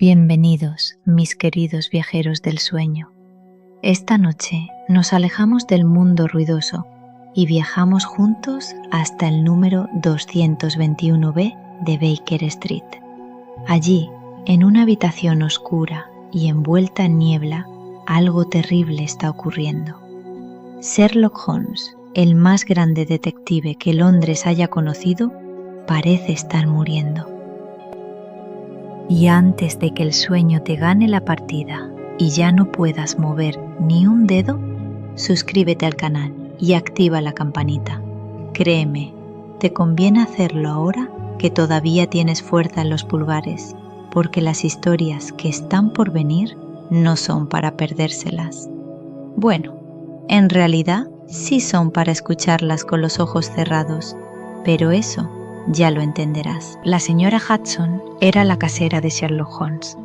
Bienvenidos, mis queridos viajeros del sueño. Esta noche nos alejamos del mundo ruidoso y viajamos juntos hasta el número 221B de Baker Street. Allí, en una habitación oscura y envuelta en niebla, algo terrible está ocurriendo. Sherlock Holmes, el más grande detective que Londres haya conocido, parece estar muriendo. Y antes de que el sueño te gane la partida y ya no puedas mover ni un dedo, suscríbete al canal y activa la campanita. Créeme, te conviene hacerlo ahora que todavía tienes fuerza en los pulgares, porque las historias que están por venir no son para perdérselas. Bueno, en realidad sí son para escucharlas con los ojos cerrados, pero eso ya lo entenderás. La señora Hudson era la casera de Sherlock Holmes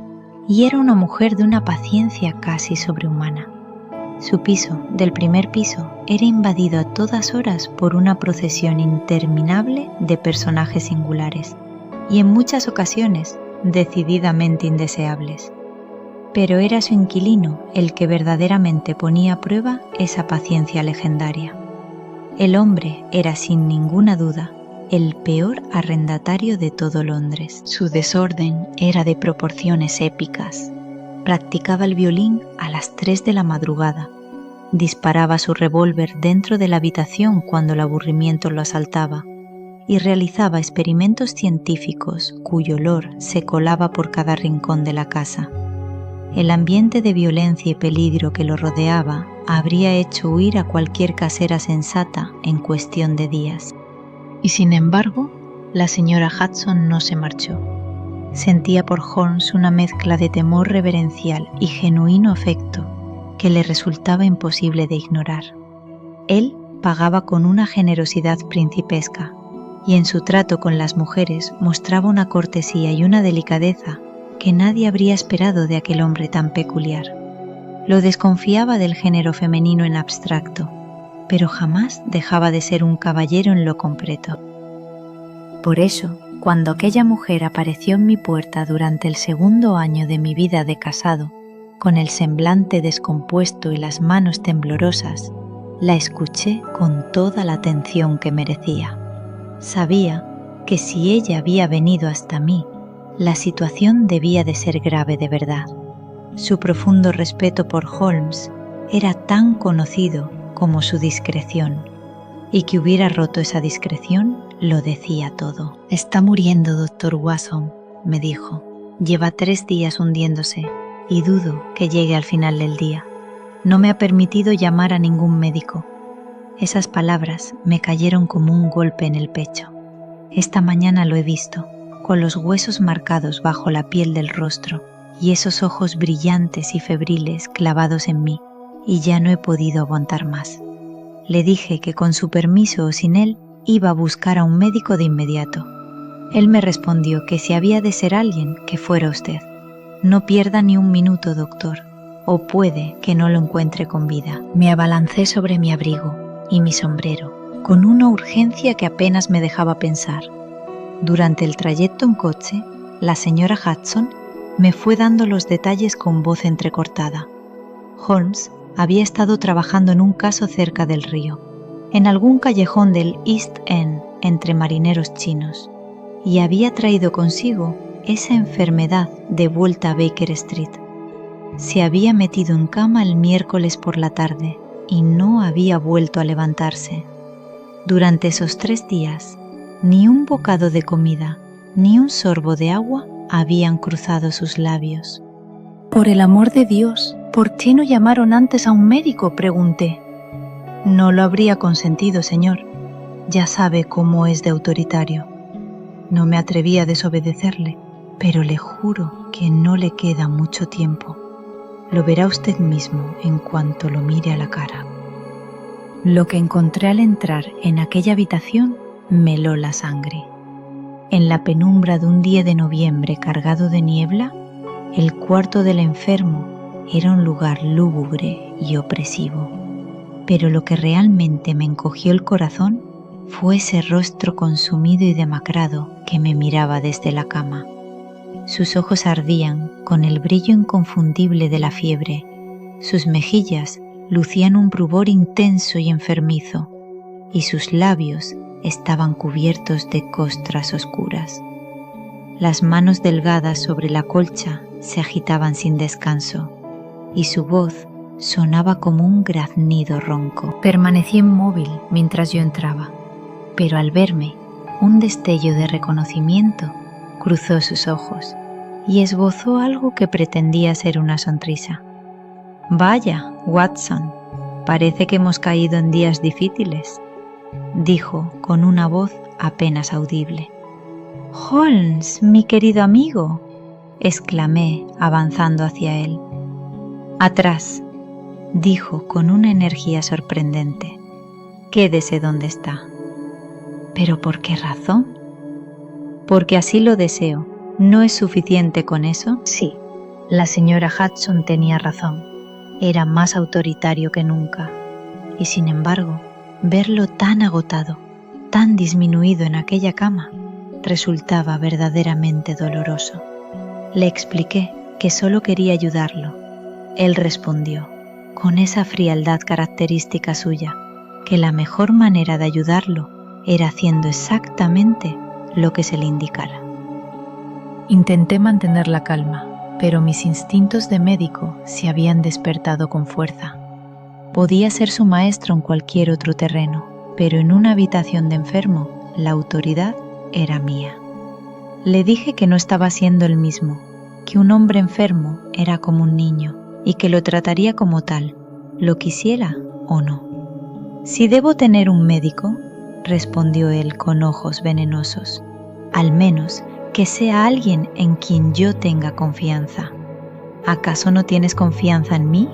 y era una mujer de una paciencia casi sobrehumana. Su piso, del primer piso, era invadido a todas horas por una procesión interminable de personajes singulares y en muchas ocasiones decididamente indeseables. Pero era su inquilino el que verdaderamente ponía a prueba esa paciencia legendaria. El hombre era sin ninguna duda el peor arrendatario de todo Londres. Su desorden era de proporciones épicas. Practicaba el violín a las 3 de la madrugada. Disparaba su revólver dentro de la habitación cuando el aburrimiento lo asaltaba y realizaba experimentos científicos cuyo olor se colaba por cada rincón de la casa. El ambiente de violencia y peligro que lo rodeaba habría hecho huir a cualquier casera sensata en cuestión de días. Y sin embargo, la señora Hudson no se marchó. Sentía por Holmes una mezcla de temor reverencial y genuino afecto que le resultaba imposible de ignorar. Él pagaba con una generosidad principesca y en su trato con las mujeres mostraba una cortesía y una delicadeza que nadie habría esperado de aquel hombre tan peculiar. Lo desconfiaba del género femenino en abstracto, pero jamás dejaba de ser un caballero en lo concreto. Por eso, cuando aquella mujer apareció en mi puerta durante el segundo año de mi vida de casado, con el semblante descompuesto y las manos temblorosas, la escuché con toda la atención que merecía. Sabía que si ella había venido hasta mí, la situación debía de ser grave de verdad. Su profundo respeto por Holmes era tan conocido como su discreción, y que hubiera roto esa discreción lo decía todo. «Está muriendo, doctor Watson», me dijo. «Lleva 3 días hundiéndose y dudo que llegue al final del día. No me ha permitido llamar a ningún médico». Esas palabras me cayeron como un golpe en el pecho. Esta mañana lo he visto, con los huesos marcados bajo la piel del rostro y esos ojos brillantes y febriles clavados en mí, y ya no he podido aguantar más. Le dije que con su permiso o sin él iba a buscar a un médico de inmediato. Él me respondió que si había de ser alguien, que fuera usted. «No pierda ni un minuto, doctor, o puede que no lo encuentre con vida». Me abalancé sobre mi abrigo y mi sombrero, con una urgencia que apenas me dejaba pensar. Durante el trayecto en coche, la señora Hudson me fue dando los detalles con voz entrecortada. Holmes había estado trabajando en un caso cerca del río, en algún callejón del East End entre marineros chinos, y había traído consigo esa enfermedad de vuelta a Baker Street. Se había metido en cama el miércoles por la tarde y no había vuelto a levantarse. Durante esos 3 días, ni un bocado de comida, ni un sorbo de agua habían cruzado sus labios. «Por el amor de Dios, ¿por qué no llamaron antes a un médico?», pregunté. «No lo habría consentido, señor. Ya sabe cómo es de autoritario». No me atreví a desobedecerle, pero le juro que no le queda mucho tiempo. Lo verá usted mismo en cuanto lo mire a la cara. Lo que encontré al entrar en aquella habitación me heló la sangre. En la penumbra de un día de noviembre cargado de niebla, el cuarto del enfermo era un lugar lúgubre y opresivo. Pero lo que realmente me encogió el corazón fue ese rostro consumido y demacrado que me miraba desde la cama. Sus ojos ardían con el brillo inconfundible de la fiebre. Sus mejillas lucían un rubor intenso y enfermizo, y sus labios estaban cubiertos de costras oscuras. Las manos delgadas sobre la colcha se agitaban sin descanso, y su voz sonaba como un graznido ronco. Permanecí inmóvil mientras yo entraba, pero al verme, un destello de reconocimiento cruzó sus ojos y esbozó algo que pretendía ser una sonrisa. «Vaya, Watson, parece que hemos caído en días difíciles», dijo con una voz apenas audible. «Holmes, mi querido amigo», exclamé avanzando hacia él. «Atrás», dijo con una energía sorprendente. «Quédese donde está». «¿Pero por qué razón?» «Porque así lo deseo. ¿No es suficiente con eso?» Sí, la señora Hudson tenía razón. Era más autoritario que nunca. Y sin embargo, verlo tan agotado, tan disminuido en aquella cama, resultaba verdaderamente doloroso. Le expliqué que solo quería ayudarlo. Él respondió, con esa frialdad característica suya, que la mejor manera de ayudarlo era haciendo exactamente lo que se le indicara. Intenté mantener la calma, pero mis instintos de médico se habían despertado con fuerza. Podía ser su maestro en cualquier otro terreno, pero en una habitación de enfermo, la autoridad era mía. Le dije que no estaba siendo el mismo, que un hombre enfermo era como un niño y que lo trataría como tal, lo quisiera o no. «Si debo tener un médico», respondió él con ojos venenosos, «al menos que sea alguien en quien yo tenga confianza. ¿Acaso no tienes confianza en mí?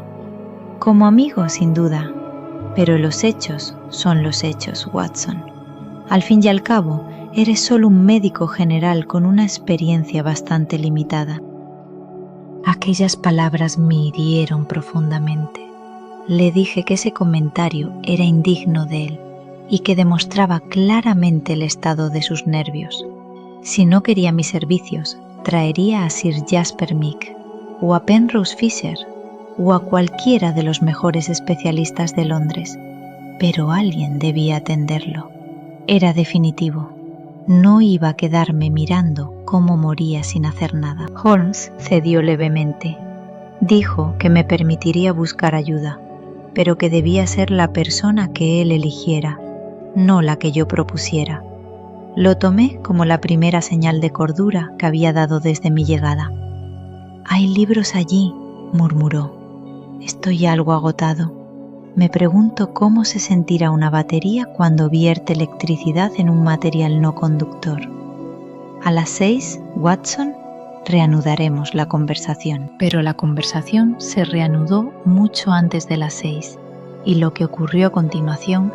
Como amigo, sin duda, pero los hechos son los hechos, Watson. Al fin y al cabo, eres solo un médico general con una experiencia bastante limitada». Aquellas palabras me hirieron profundamente. Le dije que ese comentario era indigno de él y que demostraba claramente el estado de sus nervios. Si no quería mis servicios, traería a Sir Jasper Meek, o a Penrose Fisher, o a cualquiera de los mejores especialistas de Londres, pero alguien debía atenderlo. Era definitivo. No iba a quedarme mirando cómo moría sin hacer nada. Holmes cedió levemente. Dijo que me permitiría buscar ayuda, pero que debía ser la persona que él eligiera, no la que yo propusiera. Lo tomé como la primera señal de cordura que había dado desde mi llegada. «Hay libros allí», murmuró. «Estoy algo agotado. Me pregunto cómo se sentirá una batería cuando vierte electricidad en un material no conductor. A las 6, Watson, reanudaremos la conversación». Pero la conversación se reanudó mucho antes de las 6, y lo que ocurrió a continuación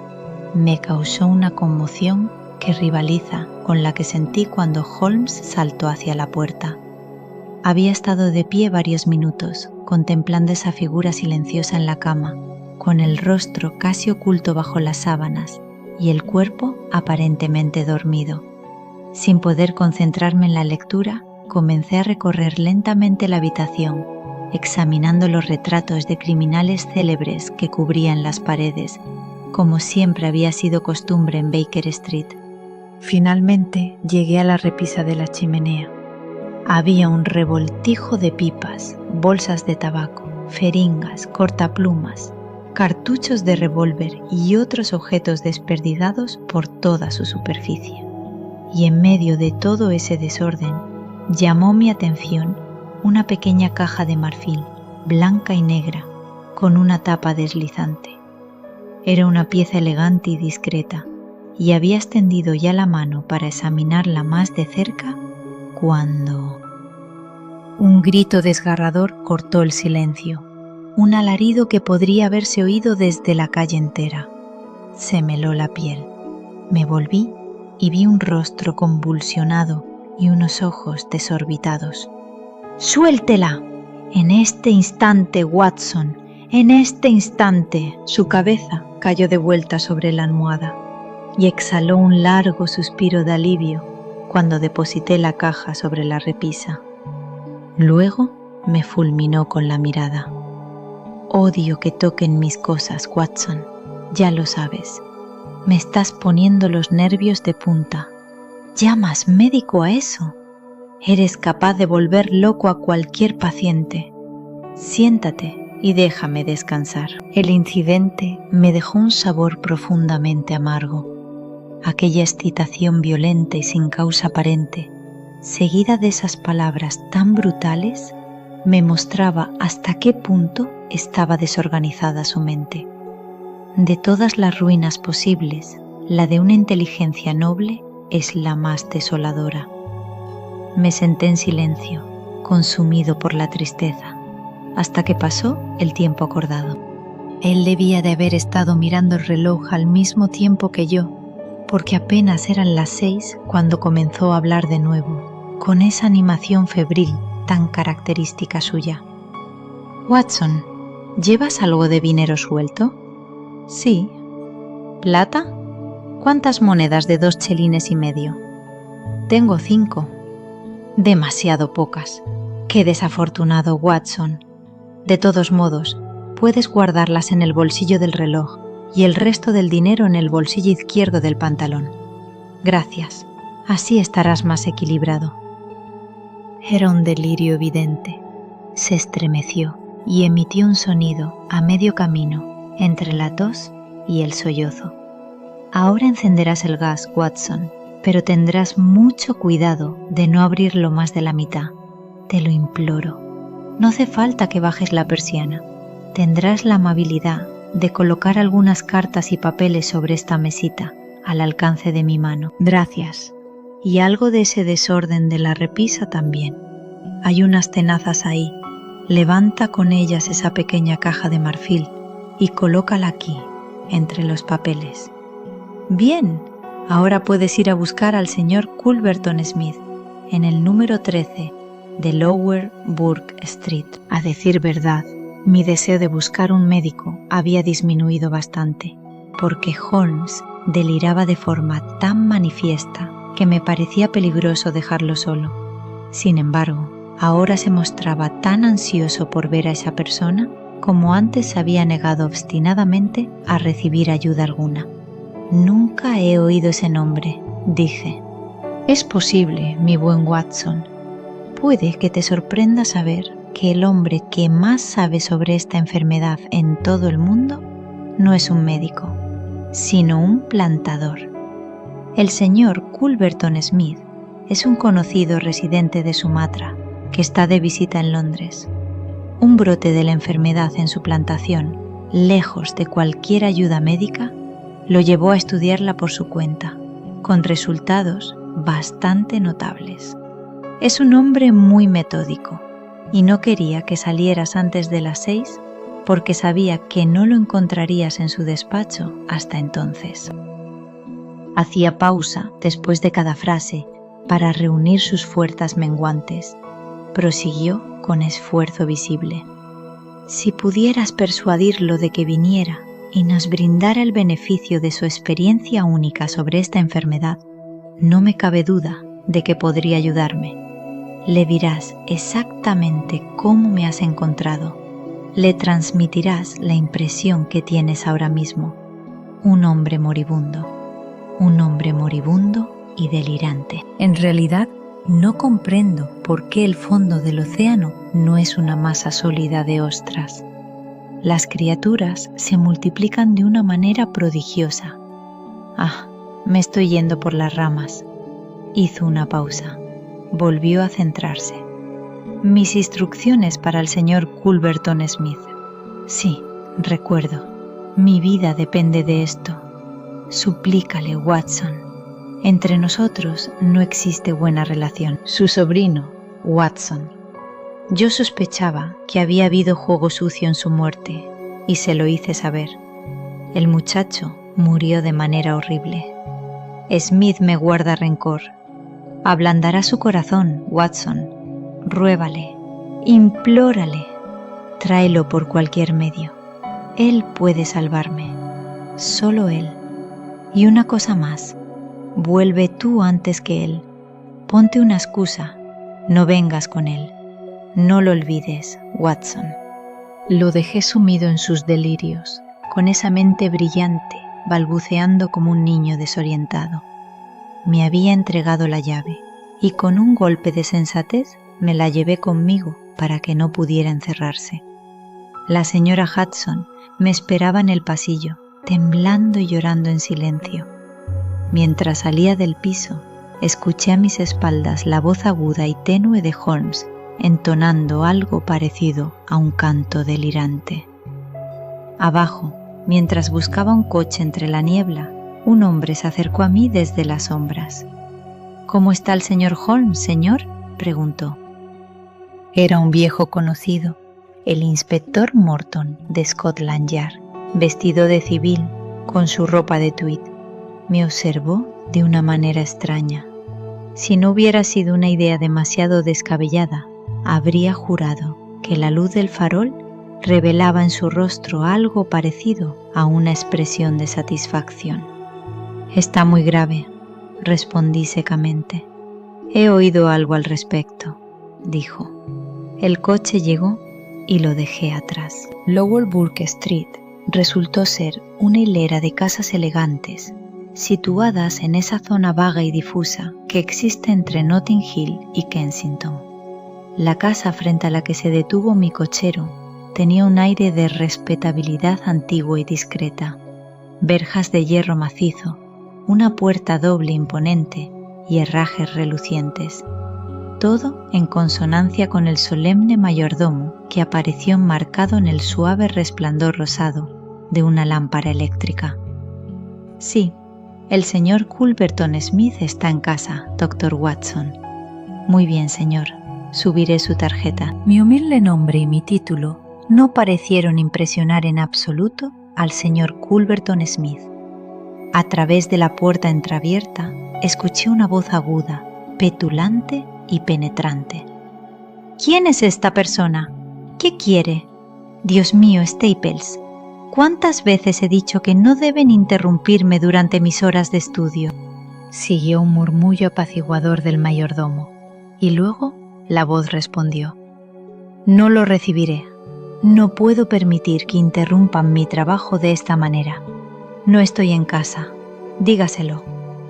me causó una conmoción que rivaliza con la que sentí cuando Holmes saltó hacia la puerta. Había estado de pie varios minutos, contemplando esa figura silenciosa en la cama, con el rostro casi oculto bajo las sábanas y el cuerpo aparentemente dormido. Sin poder concentrarme en la lectura, comencé a recorrer lentamente la habitación, examinando los retratos de criminales célebres que cubrían las paredes, como siempre había sido costumbre en Baker Street. Finalmente llegué a la repisa de la chimenea. Había un revoltijo de pipas, bolsas de tabaco, jeringas, cortaplumas, cartuchos de revólver y otros objetos desperdigados por toda su superficie. Y en medio de todo ese desorden, llamó mi atención una pequeña caja de marfil, blanca y negra, con una tapa deslizante. Era una pieza elegante y discreta, y había extendido ya la mano para examinarla más de cerca cuando un grito desgarrador cortó el silencio, un alarido que podría haberse oído desde la calle entera. Se me heló la piel. Me volví y vi un rostro convulsionado y unos ojos desorbitados. «¡Suéltela! En este instante, Watson, en este instante». Su cabeza cayó de vuelta sobre la almohada y exhaló un largo suspiro de alivio cuando deposité la caja sobre la repisa. Luego me fulminó con la mirada. Odio que toquen mis cosas, Watson. Ya lo sabes. Me estás poniendo los nervios de punta. ¿Llamas médico a eso? Eres capaz de volver loco a cualquier paciente. Siéntate y déjame descansar. El incidente me dejó un sabor profundamente amargo. Aquella excitación violenta y sin causa aparente, seguida de esas palabras tan brutales, me mostraba hasta qué punto estaba desorganizada su mente. De todas las ruinas posibles, la de una inteligencia noble es la más desoladora. Me senté en silencio, consumido por la tristeza, hasta que pasó el tiempo acordado. Él debía de haber estado mirando el reloj al mismo tiempo que yo, porque apenas eran las 6 cuando comenzó a hablar de nuevo, con esa animación febril tan característica suya. Watson, ¿llevas algo de dinero suelto? Sí. ¿Plata? ¿Cuántas monedas de 2 chelines y medio? Tengo 5. Demasiado pocas. Qué desafortunado, Watson. De todos modos, puedes guardarlas en el bolsillo del reloj y el resto del dinero en el bolsillo izquierdo del pantalón. Gracias. Así estarás más equilibrado. Era un delirio evidente. Se estremeció y emitió un sonido a medio camino entre la tos y el sollozo. Ahora encenderás el gas, Watson, pero tendrás mucho cuidado de no abrirlo más de la mitad. Te lo imploro. No hace falta que bajes la persiana. Tendrás la amabilidad de colocar algunas cartas y papeles sobre esta mesita, al alcance de mi mano. Gracias. Y algo de ese desorden de la repisa también. Hay unas tenazas ahí. Levanta con ellas esa pequeña caja de marfil y colócala aquí, entre los papeles. Bien, ahora puedes ir a buscar al señor Culverton Smith en el número 13 de Lower Burke Street. A decir verdad, mi deseo de buscar un médico había disminuido bastante, porque Holmes deliraba de forma tan manifiesta que me parecía peligroso dejarlo solo. Sin embargo, ahora se mostraba tan ansioso por ver a esa persona como antes se había negado obstinadamente a recibir ayuda alguna. Nunca he oído ese nombre, dije. Es posible, mi buen Watson. Puede que te sorprenda saber que el hombre que más sabe sobre esta enfermedad en todo el mundo no es un médico, sino un plantador. El señor Culverton Smith es un conocido residente de Sumatra que está de visita en Londres. Un brote de la enfermedad en su plantación, lejos de cualquier ayuda médica, lo llevó a estudiarla por su cuenta, con resultados bastante notables. Es un hombre muy metódico y no quería que salieras antes de las 6 porque sabía que no lo encontrarías en su despacho hasta entonces. Hacía pausa después de cada frase para reunir sus fuerzas menguantes. Prosiguió con esfuerzo visible. Si pudieras persuadirlo de que viniera y nos brindara el beneficio de su experiencia única sobre esta enfermedad, no me cabe duda de que podría ayudarme. Le dirás exactamente cómo me has encontrado. Le transmitirás la impresión que tienes ahora mismo. Un hombre moribundo y delirante. En realidad, no comprendo por qué el fondo del océano no es una masa sólida de ostras. Las criaturas se multiplican de una manera prodigiosa. Me estoy yendo por las ramas. Hizo una pausa. Volvió a centrarse. Mis instrucciones para el señor Culverton Smith. Sí, recuerdo. Mi vida depende de esto. Suplícale, Watson. Entre nosotros no existe buena relación. Su sobrino, Watson. Yo sospechaba que había habido juego sucio en su muerte y se lo hice saber. El muchacho murió de manera horrible. Smith me guarda rencor. Ablandará su corazón, Watson. Ruégale, implórale. Tráelo por cualquier medio. Él puede salvarme. Solo él. Y una cosa más. Vuelve tú antes que él. Ponte una excusa. No vengas con él. No lo olvides, Watson. Lo dejé sumido en sus delirios, con esa mente brillante, balbuceando como un niño desorientado. Me había entregado la llave y con un golpe de sensatez me la llevé conmigo para que no pudiera encerrarse. La señora Hudson me esperaba en el pasillo, temblando y llorando en silencio. Mientras salía del piso, escuché a mis espaldas la voz aguda y tenue de Holmes entonando algo parecido a un canto delirante. Abajo, mientras buscaba un coche entre la niebla, un hombre se acercó a mí desde las sombras. «¿Cómo está el señor Holmes, señor?», preguntó. Era un viejo conocido, el inspector Morton de Scotland Yard, vestido de civil, con su ropa de tweed. Me observó de una manera extraña. Si no hubiera sido una idea demasiado descabellada, habría jurado que la luz del farol revelaba en su rostro algo parecido a una expresión de satisfacción. «Está muy grave», respondí secamente. «He oído algo al respecto», dijo. El coche llegó y lo dejé atrás. Lowell Burke Street resultó ser una hilera de casas elegantes, situadas en esa zona vaga y difusa que existe entre Notting Hill y Kensington. La casa frente a la que se detuvo mi cochero tenía un aire de respetabilidad antigua y discreta, verjas de hierro macizo, una puerta doble imponente y herrajes relucientes. Todo en consonancia con el solemne mayordomo que apareció enmarcado en el suave resplandor rosado de una lámpara eléctrica. «Sí, el señor Culverton Smith está en casa, Dr. Watson». «Muy bien, señor. Subiré su tarjeta». Mi humilde nombre y mi título no parecieron impresionar en absoluto al señor Culverton Smith. A través de la puerta entreabierta escuché una voz aguda, petulante y penetrante. «¿Quién es esta persona? ¿Qué quiere? Dios mío, Staples, ¿cuántas veces he dicho que no deben interrumpirme durante mis horas de estudio?». Siguió un murmullo apaciguador del mayordomo, y luego la voz respondió: «No lo recibiré. No puedo permitir que interrumpan mi trabajo de esta manera. No estoy en casa. Dígaselo.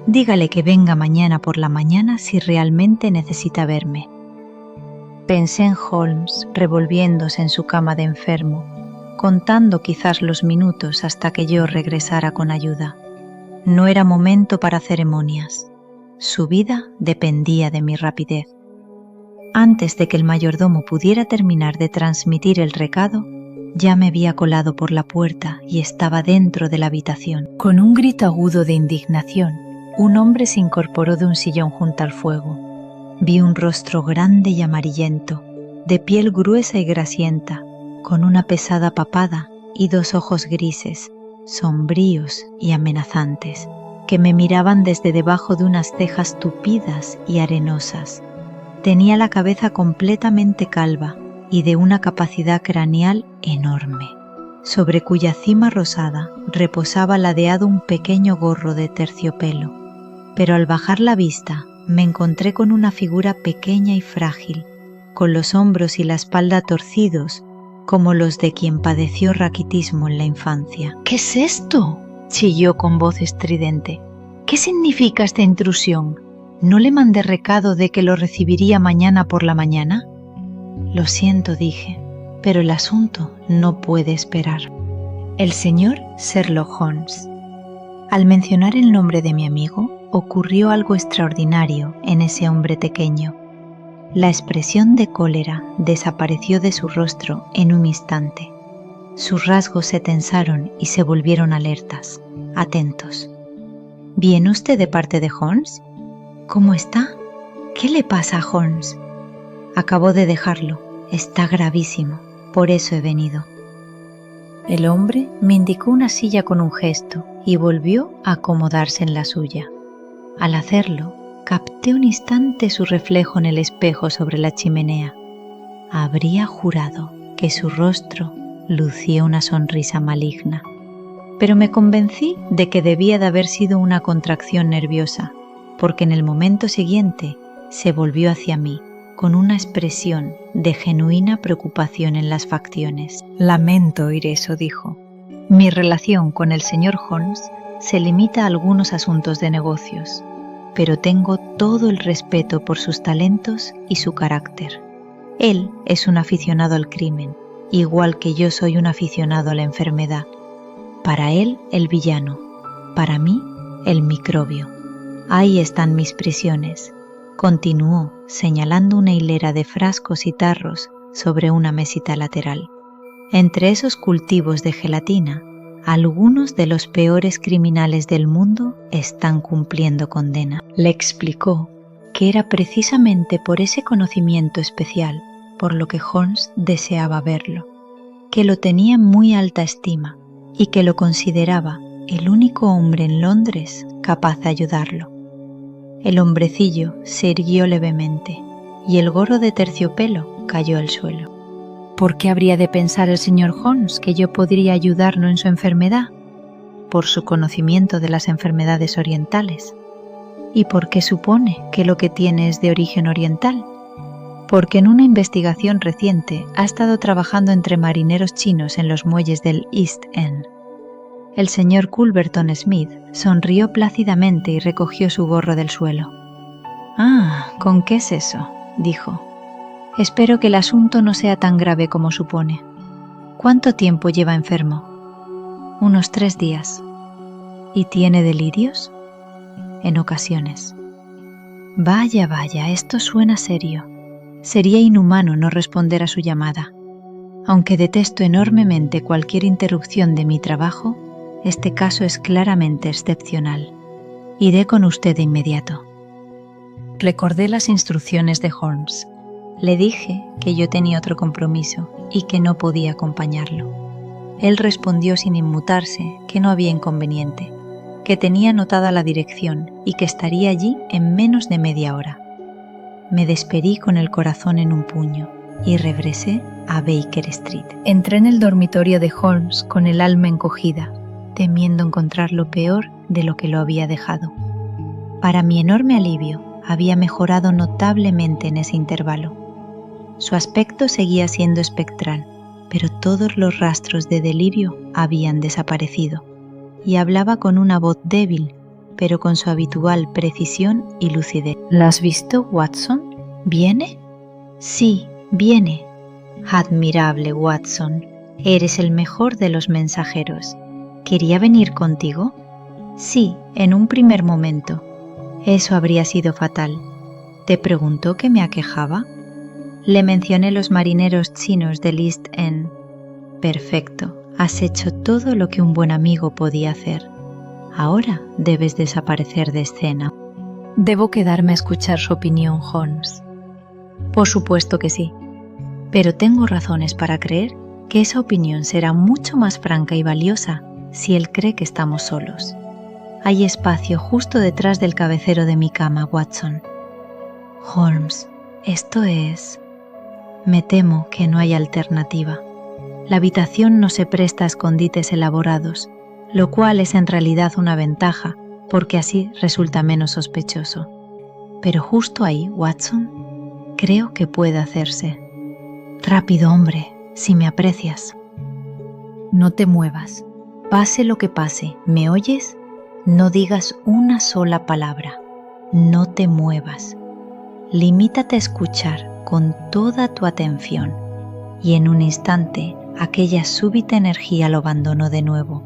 Dígale que venga mañana por la mañana si realmente necesita verme». Pensé en Holmes revolviéndose en su cama de enfermo, contando quizás los minutos hasta que yo regresara con ayuda. No era momento para ceremonias. Su vida dependía de mi rapidez. Antes de que el mayordomo pudiera terminar de transmitir el recado, ya me había colado por la puerta y estaba dentro de la habitación. Con un grito agudo de indignación, un hombre se incorporó de un sillón junto al fuego. Vi un rostro grande y amarillento, de piel gruesa y grasienta, con una pesada papada y dos ojos grises, sombríos y amenazantes, que me miraban desde debajo de unas cejas tupidas y arenosas. Tenía la cabeza completamente calva y de una capacidad craneal enorme, sobre cuya cima rosada reposaba ladeado un pequeño gorro de terciopelo. Pero al bajar la vista me encontré con una figura pequeña y frágil, con los hombros y la espalda torcidos como los de quien padeció raquitismo en la infancia. «¿Qué es esto?», chilló con voz estridente. «¿Qué significa esta intrusión? ¿No le mandé recado de que lo recibiría mañana por la mañana?». «Lo siento», dije, «pero el asunto no puede esperar». El señor Sherlock Holmes. Al mencionar el nombre de mi amigo, ocurrió algo extraordinario en ese hombre pequeño. La expresión de cólera desapareció de su rostro en un instante. Sus rasgos se tensaron y se volvieron alertas, atentos. «¿Viene usted de parte de Holmes? ¿Cómo está? ¿Qué le pasa a Holmes?». «Acabo de dejarlo. Está gravísimo. Por eso he venido». El hombre me indicó una silla con un gesto y volvió a acomodarse en la suya. Al hacerlo, capté un instante su reflejo en el espejo sobre la chimenea. Habría jurado que su rostro lucía una sonrisa maligna, pero me convencí de que debía de haber sido una contracción nerviosa, porque en el momento siguiente se volvió hacia mí con una expresión de genuina preocupación en las facciones. Lamento oír eso, dijo. Mi relación con el señor Holmes se limita a algunos asuntos de negocios, pero tengo todo el respeto por sus talentos y su carácter. Él es un aficionado al crimen, igual que yo soy un aficionado a la enfermedad. Para él, el villano. Para mí, el microbio. Ahí están mis prisiones, continuó, señalando una hilera de frascos y tarros sobre una mesita lateral. Entre esos cultivos de gelatina, algunos de los peores criminales del mundo están cumpliendo condena. Le explicó que era precisamente por ese conocimiento especial por lo que Holmes deseaba verlo, que lo tenía en muy alta estima y que lo consideraba el único hombre en Londres capaz de ayudarlo. El hombrecillo se irguió levemente y el gorro de terciopelo cayó al suelo. ¿Por qué habría de pensar el señor Holmes que yo podría ayudarlo en su enfermedad? Por su conocimiento de las enfermedades orientales. ¿Y por qué supone que lo que tiene es de origen oriental? Porque en una investigación reciente ha estado trabajando entre marineros chinos en los muelles del East End. El señor Culverton Smith sonrió plácidamente y recogió su gorro del suelo. «Ah, ¿con qué es eso?», dijo. «Espero que el asunto no sea tan grave como supone. ¿Cuánto tiempo lleva enfermo?» «Unos 3 días». «¿Y tiene delirios?» «En ocasiones». «Vaya, vaya, esto suena serio. Sería inhumano no responder a su llamada. Aunque detesto enormemente cualquier interrupción de mi trabajo, este caso es claramente excepcional. Iré con usted de inmediato». Recordé las instrucciones de Holmes. Le dije que yo tenía otro compromiso y que no podía acompañarlo. Él respondió sin inmutarse que no había inconveniente, que tenía anotada la dirección y que estaría allí en menos de media hora. Me despedí con el corazón en un puño y regresé a Baker Street. Entré en el dormitorio de Holmes con el alma encogida, temiendo encontrar lo peor de lo que lo había dejado. Para mi enorme alivio, había mejorado notablemente en ese intervalo. Su aspecto seguía siendo espectral, pero todos los rastros de delirio habían desaparecido, y hablaba con una voz débil, pero con su habitual precisión y lucidez. ¿La has visto, Watson? ¿Viene? Sí, viene. Admirable, Watson. Eres el mejor de los mensajeros. ¿Quería venir contigo? Sí, en un primer momento. Eso habría sido fatal. ¿Te preguntó qué me aquejaba? Le mencioné los marineros chinos del East End. Perfecto, has hecho todo lo que un buen amigo podía hacer. Ahora debes desaparecer de escena. Debo quedarme a escuchar su opinión, Holmes. Por supuesto que sí, pero tengo razones para creer que esa opinión será mucho más franca y valiosa si él cree que estamos solos. Hay espacio justo detrás del cabecero de mi cama, Watson. Holmes, esto es... Me temo que no hay alternativa. La habitación no se presta a escondites elaborados, lo cual es en realidad una ventaja, porque así resulta menos sospechoso. Pero justo ahí, Watson, creo que puede hacerse. Rápido, hombre, si me aprecias. No te muevas. Pase lo que pase, ¿me oyes? No digas una sola palabra. No te muevas. Limítate a escuchar con toda tu atención. Y en un instante, aquella súbita energía lo abandonó de nuevo,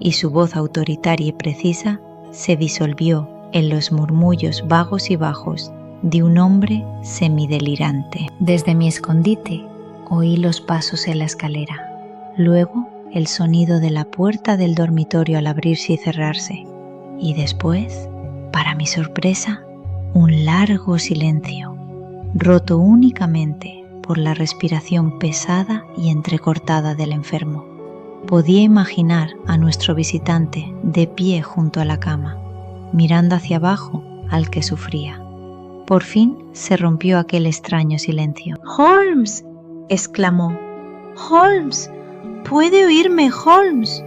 y su voz autoritaria y precisa se disolvió en los murmullos vagos y bajos de un hombre semidelirante. Desde mi escondite oí los pasos en la escalera, luego el sonido de la puerta del dormitorio al abrirse y cerrarse, y después, para mi sorpresa, un largo silencio, roto únicamente por la respiración pesada y entrecortada del enfermo. Podía imaginar a nuestro visitante de pie junto a la cama, mirando hacia abajo al que sufría. Por fin se rompió aquel extraño silencio. «¡Holmes!», exclamó. «¡Holmes! ¿Puede oírme, Holmes?».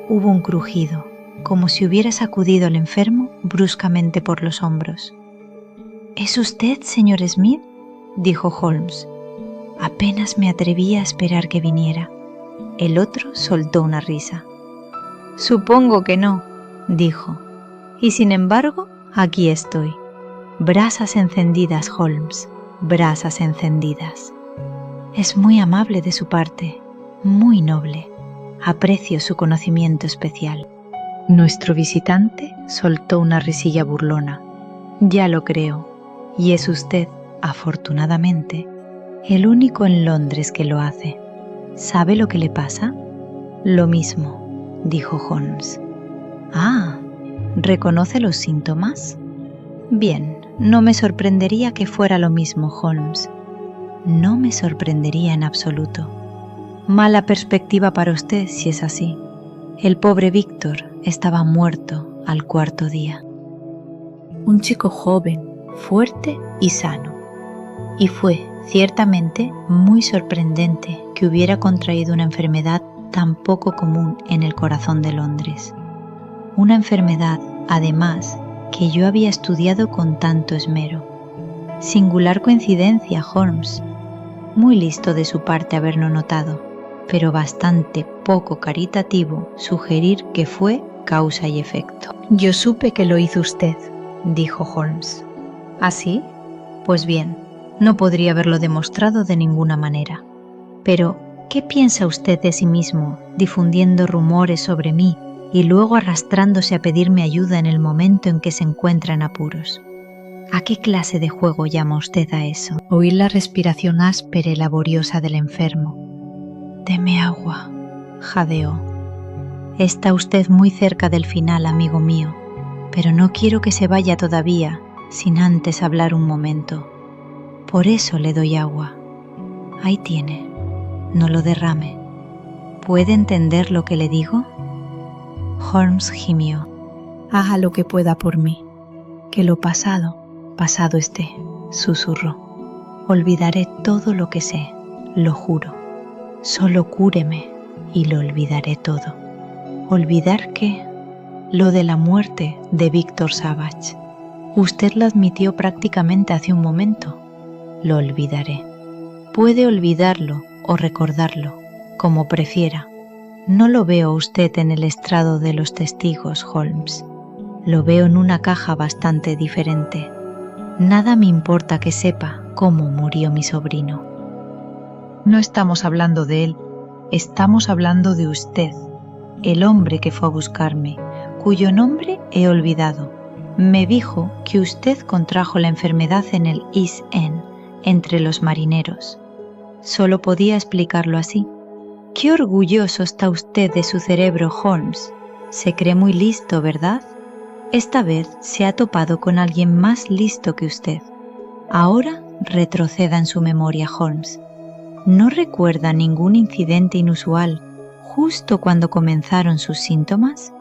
Hubo un crujido, como si hubiera sacudido al enfermo bruscamente por los hombros. «¿Es usted, señor Smith?». dijo Holmes. Apenas me atrevía a esperar que viniera. El otro soltó una risa. Supongo que no, dijo. Y sin embargo, aquí estoy. Brasas encendidas, Holmes, brasas encendidas. Es muy amable de su parte, muy noble. Aprecio su conocimiento especial. Nuestro visitante soltó una risilla burlona. Ya lo creo, y es usted, afortunadamente, el único en Londres que lo hace. ¿Sabe lo que le pasa? Lo mismo, dijo Holmes. Ah, ¿reconoce los síntomas? Bien, no me sorprendería que fuera lo mismo, Holmes. No me sorprendería en absoluto. Mala perspectiva para usted si es así. El pobre Víctor estaba muerto al cuarto día. Un chico joven, fuerte y sano. Y fue, ciertamente, muy sorprendente que hubiera contraído una enfermedad tan poco común en el corazón de Londres. Una enfermedad, además, que yo había estudiado con tanto esmero. Singular coincidencia, Holmes. Muy listo de su parte haberlo notado, pero bastante poco caritativo sugerir que fue causa y efecto. Yo supe que lo hizo usted, dijo Holmes. ¿Ah, sí? Pues bien, no podría haberlo demostrado de ninguna manera. Pero, ¿qué piensa usted de sí mismo, difundiendo rumores sobre mí y luego arrastrándose a pedirme ayuda en el momento en que se encuentra en apuros? ¿A qué clase de juego llama usted a eso? Oí la respiración áspera y laboriosa del enfermo. Deme agua, jadeó. Está usted muy cerca del final, amigo mío, pero no quiero que se vaya todavía sin antes hablar un momento. Por eso le doy agua. Ahí tiene. No lo derrame. ¿Puede entender lo que le digo? Holmes gimió. Haga lo que pueda por mí. Que lo pasado, pasado esté, susurró. Olvidaré todo lo que sé, lo juro. Solo cúreme y lo olvidaré todo. ¿Olvidar qué? Lo de la muerte de Víctor Savage. Usted lo admitió prácticamente hace un momento. Lo olvidaré. Puede olvidarlo o recordarlo, como prefiera. No lo veo usted en el estrado de los testigos, Holmes. Lo veo en una caja bastante diferente. Nada me importa que sepa cómo murió mi sobrino. No estamos hablando de él, estamos hablando de usted, el hombre que fue a buscarme, cuyo nombre he olvidado. Me dijo que usted contrajo la enfermedad en el East End, entre los marineros. Solo podía explicarlo así. Qué orgulloso está usted de su cerebro, Holmes. Se cree muy listo, ¿verdad? Esta vez se ha topado con alguien más listo que usted. Ahora retroceda en su memoria, Holmes. ¿No recuerda ningún incidente inusual justo cuando comenzaron sus síntomas?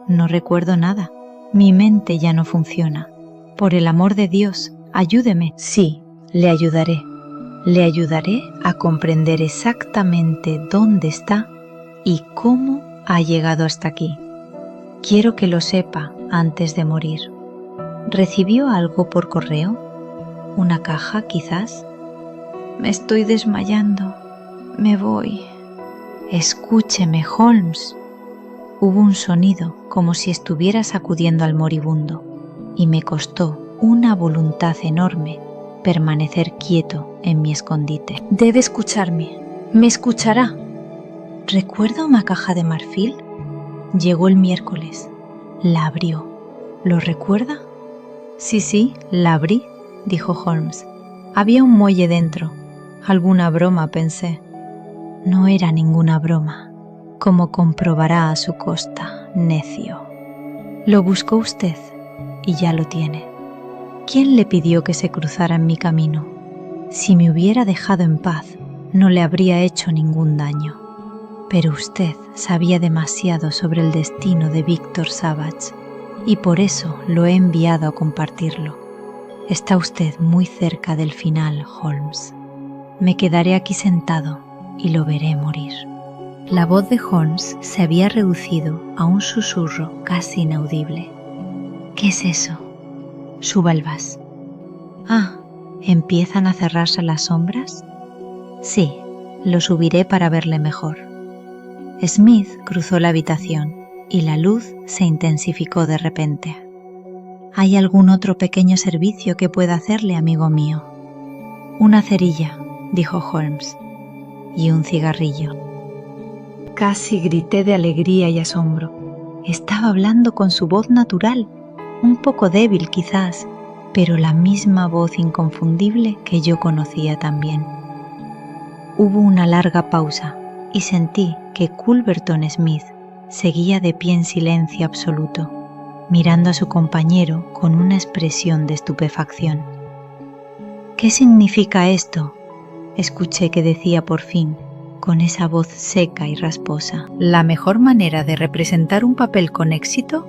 No recuerdo nada. Mi mente ya no funciona. Por el amor de Dios, ayúdeme. Sí, le ayudaré. Le ayudaré a comprender exactamente dónde está y cómo ha llegado hasta aquí. Quiero que lo sepa antes de morir. ¿Recibió algo por correo? ¿Una caja, quizás? Me estoy desmayando. Me voy. Escúcheme, Holmes. Hubo un sonido como si estuviera sacudiendo al moribundo y me costó una voluntad enorme permanecer quieto en mi escondite. Debe escucharme. Me escuchará. ¿Recuerda una caja de marfil? Llegó el miércoles. La abrió. ¿Lo recuerda? Sí, la abrí, dijo Holmes. Había un muelle dentro. Alguna broma, pensé. No era ninguna broma, como comprobará a su costa, necio. Lo buscó usted y ya lo tiene. ¿Quién le pidió que se cruzara en mi camino? Si me hubiera dejado en paz, no le habría hecho ningún daño. Pero usted sabía demasiado sobre el destino de Víctor Savage y por eso lo he enviado a compartirlo. Está usted muy cerca del final, Holmes. Me quedaré aquí sentado y lo veré morir. La voz de Holmes se había reducido a un susurro casi inaudible. ¿Qué es eso? Suba el vas. Ah, ¿Empiezan a cerrarse las sombras? Sí, lo subiré para verle mejor. Smith cruzó la habitación y la luz se intensificó de repente. ¿Hay algún otro pequeño servicio que pueda hacerle, amigo mío? Una cerilla, dijo Holmes, y un cigarrillo. Casi grité de alegría y asombro. Estaba hablando con su voz natural, un poco débil quizás, pero la misma voz inconfundible que yo conocía también. Hubo una larga pausa y sentí que Culverton Smith seguía de pie en silencio absoluto, mirando a su compañero con una expresión de estupefacción. ¿Qué significa esto?, escuché que decía por fin, con esa voz seca y rasposa. La mejor manera de representar un papel con éxito,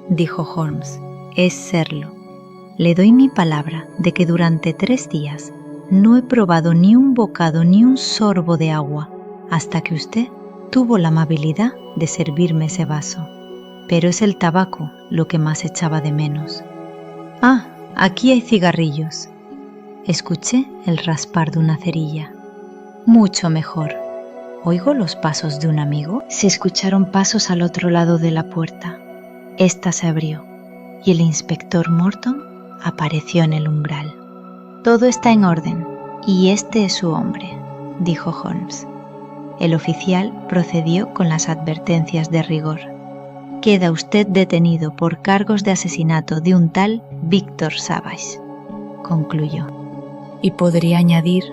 dijo Holmes, es serlo. Le doy mi palabra de que durante 3 días no he probado ni un bocado ni un sorbo de agua hasta que usted tuvo la amabilidad de servirme ese vaso. Pero es el tabaco lo que más echaba de menos. Ah, aquí hay cigarrillos. Escuché el raspar de una cerilla. Mucho mejor. ¿Oigo los pasos de un amigo? Se escucharon pasos al otro lado de la puerta. Esta se abrió y el inspector Morton apareció en el umbral. Todo está en orden y este es su hombre, dijo Holmes. El oficial procedió con las advertencias de rigor. Queda usted detenido por cargos de asesinato de un tal Víctor Savage, concluyó. Y podría añadir,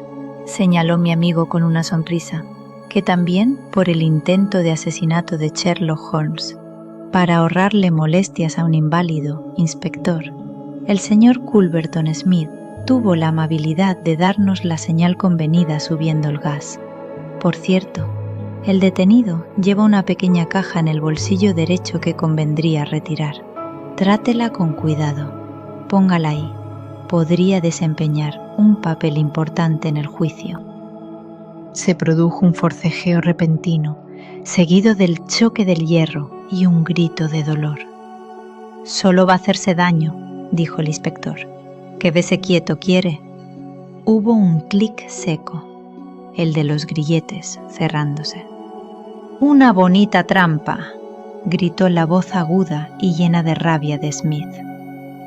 señaló mi amigo con una sonrisa, que también por el intento de asesinato de Sherlock Holmes. Para ahorrarle molestias a un inválido, inspector, el señor Culverton Smith tuvo la amabilidad de darnos la señal convenida subiendo el gas. Por cierto, el detenido lleva una pequeña caja en el bolsillo derecho que convendría retirar. Trátela con cuidado. Póngala ahí. Podría desempeñar un papel importante en el juicio. Se produjo un forcejeo repentino, seguido del choque del hierro y un grito de dolor. «Solo va a hacerse daño», dijo el inspector. «Quédese quieto, ¿quiere?» Hubo un clic seco, el de los grilletes cerrándose. «Una bonita trampa», gritó la voz aguda y llena de rabia de Smith.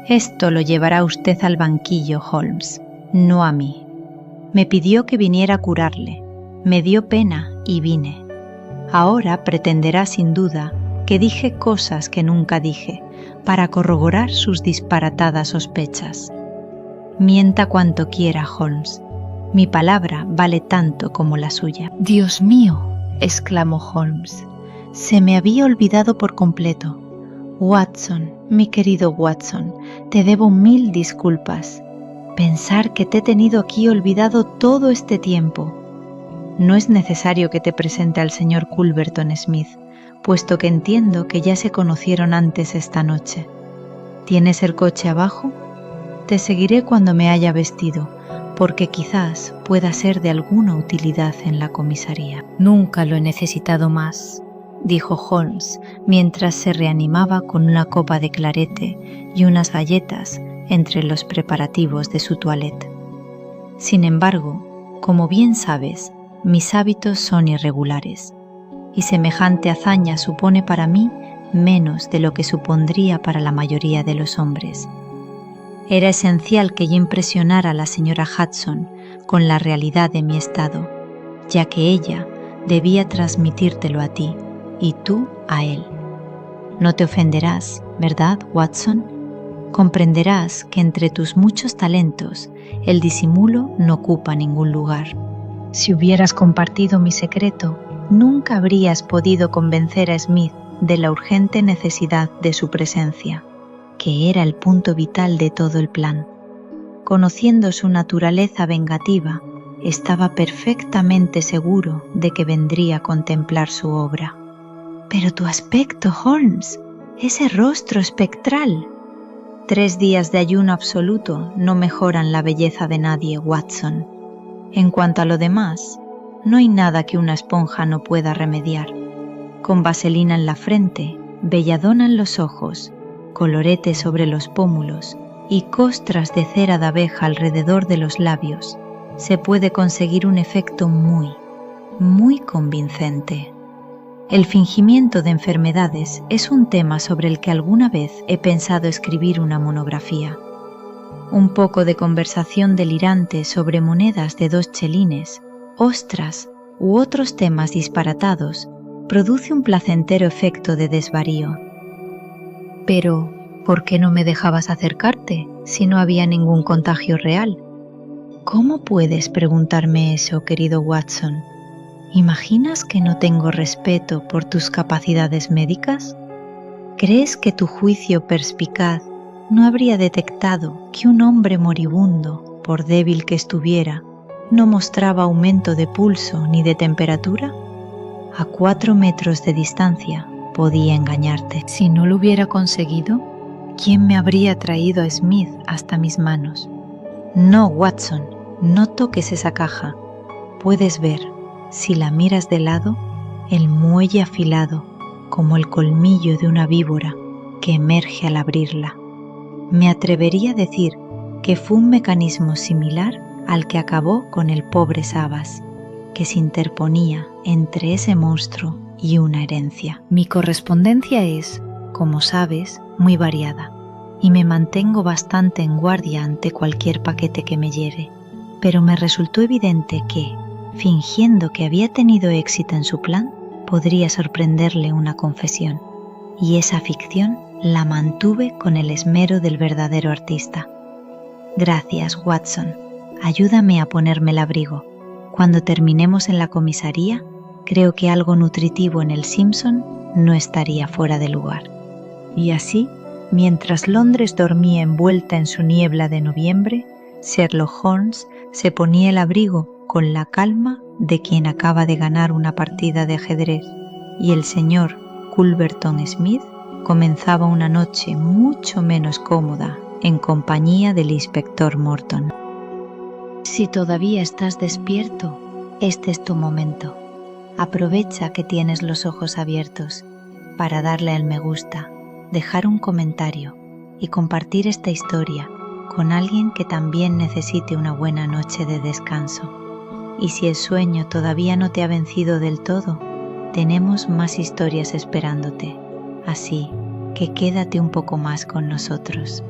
«Esto lo llevará usted al banquillo, Holmes, no a mí. Me pidió que viniera a curarle, me dio pena y vine. Ahora pretenderá sin duda que dije cosas que nunca dije, para corroborar sus disparatadas sospechas. Mienta cuanto quiera, Holmes. Mi palabra vale tanto como la suya». «Dios mío», exclamó Holmes, «se me había olvidado por completo. Watson, mi querido Watson, te debo 1000 disculpas. Pensar que te he tenido aquí olvidado todo este tiempo. No es necesario que te presente al señor Culverton Smith, puesto que entiendo que ya se conocieron antes esta noche. ¿Tienes el coche abajo? Te seguiré cuando me haya vestido, porque quizás pueda ser de alguna utilidad en la comisaría». «Nunca lo he necesitado más», dijo Holmes, mientras se reanimaba con una copa de clarete y unas galletas entre los preparativos de su toilette. «Sin embargo, como bien sabes, mis hábitos son irregulares, y semejante hazaña supone para mí menos de lo que supondría para la mayoría de los hombres. Era esencial que yo impresionara a la señora Hudson con la realidad de mi estado, ya que ella debía transmitírtelo a ti y tú a él. No te ofenderás, ¿verdad, Watson? Comprenderás que entre tus muchos talentos el disimulo no ocupa ningún lugar. Si hubieras compartido mi secreto, nunca habrías podido convencer a Smith de la urgente necesidad de su presencia, que era el punto vital de todo el plan. Conociendo su naturaleza vengativa, estaba perfectamente seguro de que vendría a contemplar su obra. «Pero tu aspecto, Holmes, ese rostro espectral». 3 días de ayuno absoluto no mejoran la belleza de nadie, Watson. En cuanto a lo demás, no hay nada que una esponja no pueda remediar. Con vaselina en la frente, belladona en los ojos, colorete sobre los pómulos y costras de cera de abeja alrededor de los labios, se puede conseguir un efecto muy convincente. El fingimiento de enfermedades es un tema sobre el que alguna vez he pensado escribir una monografía. Un poco de conversación delirante sobre monedas de 2 chelines, ostras u otros temas disparatados produce un placentero efecto de desvarío. Pero, ¿por qué no me dejabas acercarte si no había ningún contagio real? ¿Cómo puedes preguntarme eso, querido Watson? ¿Imaginas que no tengo respeto por tus capacidades médicas? ¿Crees que tu juicio perspicaz no habría detectado que un hombre moribundo, por débil que estuviera, no mostraba aumento de pulso ni de temperatura? A 4 metros de distancia podía engañarte. Si no lo hubiera conseguido, ¿quién me habría traído a Smith hasta mis manos? No, Watson, no toques esa caja. Puedes ver, si la miras de lado, el muelle afilado, como el colmillo de una víbora que emerge al abrirla. Me atrevería a decir que fue un mecanismo similar al que acabó con el pobre Sabas, que se interponía entre ese monstruo y una herencia. Mi correspondencia es, como sabes, muy variada, y me mantengo bastante en guardia ante cualquier paquete que me llegue, pero me resultó evidente que, fingiendo que había tenido éxito en su plan, podría sorprenderle una confesión, y esa ficción la mantuve con el esmero del verdadero artista. Gracias, Watson. Ayúdame a ponerme el abrigo. Cuando terminemos en la comisaría, creo que algo nutritivo en el Simpson no estaría fuera de lugar. Y así, mientras Londres dormía envuelta en su niebla de noviembre, Sherlock Holmes se ponía el abrigo con la calma de quien acaba de ganar una partida de ajedrez, y el señor Culverton Smith comenzaba una noche mucho menos cómoda en compañía del inspector Morton. Si todavía estás despierto, este es tu momento. Aprovecha que tienes los ojos abiertos para darle al me gusta, dejar un comentario y compartir esta historia con alguien que también necesite una buena noche de descanso. Y si el sueño todavía no te ha vencido del todo, tenemos más historias esperándote. Así que quédate un poco más con nosotros.